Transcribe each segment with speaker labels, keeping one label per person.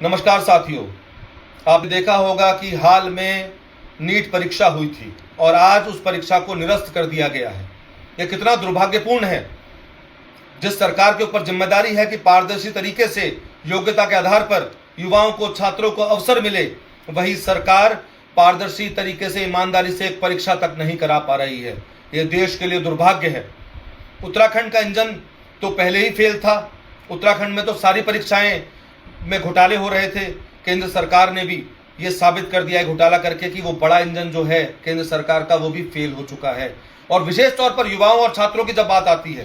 Speaker 1: नमस्कार साथियों, आपने देखा होगा कि हाल में नीट परीक्षा हुई थी और आज उस परीक्षा को निरस्त कर दिया गया है। यह कितना दुर्भाग्यपूर्ण है। जिस सरकार के ऊपर जिम्मेदारी है कि पारदर्शी तरीके से योग्यता के आधार पर युवाओं को, छात्रों को अवसर मिले, वही सरकार पारदर्शी तरीके से, ईमानदारी से एक परीक्षा तक नहीं करा पा रही है। यह देश के लिए दुर्भाग्य है। उत्तराखंड का इंजन तो पहले ही फेल था। उत्तराखंड में तो सारी परीक्षाएं में घोटाले हो रहे थे। केंद्र सरकार ने भी ये साबित कर दिया है घोटाला करके कि वो बड़ा इंजन जो है केंद्र सरकार का, वो भी फेल हो चुका है। और विशेष तौर पर युवाओं और छात्रों की जब बात आती है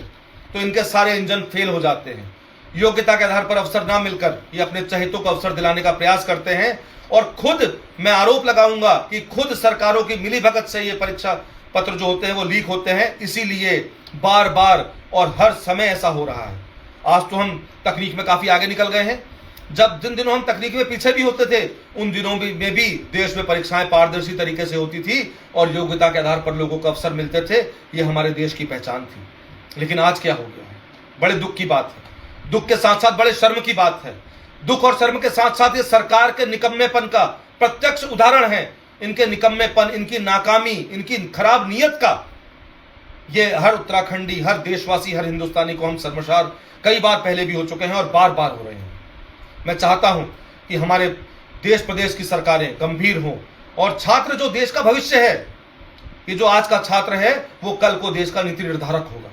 Speaker 1: तो इनके सारे इंजन फेल हो जाते हैं। योग्यता के आधार पर अवसर ना मिलकर ये अपने चहेतों को अवसर दिलाने का प्रयास करते हैं और खुद मैं आरोप लगाऊंगा कि खुद सरकारों की मिलीभगत से ये परीक्षा पत्र जो होते हैं वो लीक होते हैं। इसीलिए बार बार और हर समय ऐसा हो रहा है। आज तो हम तकनीक में काफी आगे निकल गए हैं। जब जिन दिनों हम तकनीक में पीछे भी होते थे, उन दिनों में भी देश में परीक्षाएं पारदर्शी तरीके से होती थी और योग्यता के आधार पर लोगों को अवसर मिलते थे। ये हमारे देश की पहचान थी। लेकिन आज क्या हो गया है? बड़े दुख की बात है। दुख के साथ साथ बड़े शर्म की बात है। दुख और शर्म के साथ साथ ये सरकार के निकम्मेपन का प्रत्यक्ष उदाहरण है। इनके निकम्मेपन, इनकी नाकामी, इनकी खराब नीयत का ये हर उत्तराखंडी, हर देशवासी, हर हिंदुस्तानी को हम शर्मसार कई बार पहले भी हो चुके हैं और बार बार हो रहे हैं। मैं चाहता हूं कि हमारे देश प्रदेश की सरकारें गंभीर हों और छात्र जो देश का भविष्य है, ये जो आज का छात्र है वो कल को देश का नीति निर्धारक होगा।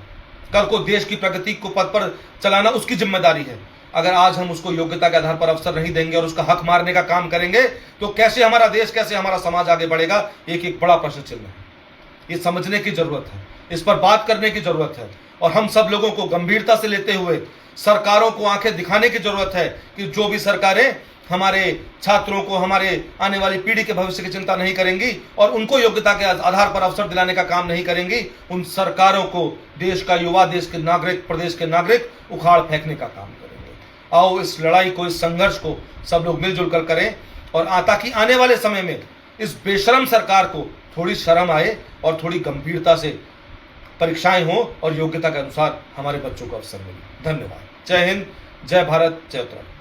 Speaker 1: कल को देश की प्रगति को पथ पर चलाना उसकी जिम्मेदारी है। अगर आज हम उसको योग्यता के आधार पर अवसर नहीं देंगे और उसका हक मारने का काम करेंगे तो कैसे हमारा देश, कैसे हमारा समाज आगे बढ़ेगा, एक एक बड़ा प्रश्न चिन्ह है। ये समझने की जरूरत है, इस पर बात करने की जरूरत है और हम सब लोगों को गंभीरता से लेते हुए सरकारों को आंखें दिखाने की जरूरत है कि जो भी सरकारें हमारे छात्रों को, हमारे आने वाली पीढ़ी के भविष्य की चिंता नहीं करेंगी और उनको योग्यता के आधार पर अवसर दिलाने का काम नहीं करेंगी, उन सरकारों को देश का युवा, देश के नागरिक, प्रदेश के नागरिक उखाड़ फेंकने का काम करेंगे। आओ इस लड़ाई को, इस संघर्ष को सब लोग मिलजुल कर करें और ताकि आने वाले समय में इस बेशरम सरकार को थोड़ी शर्म आए और थोड़ी गंभीरता से परीक्षाएं हो और योग्यता के अनुसार हमारे बच्चों को अवसर मिले। धन्यवाद। जय हिंद, जय भारत, जय उत्तराखंड।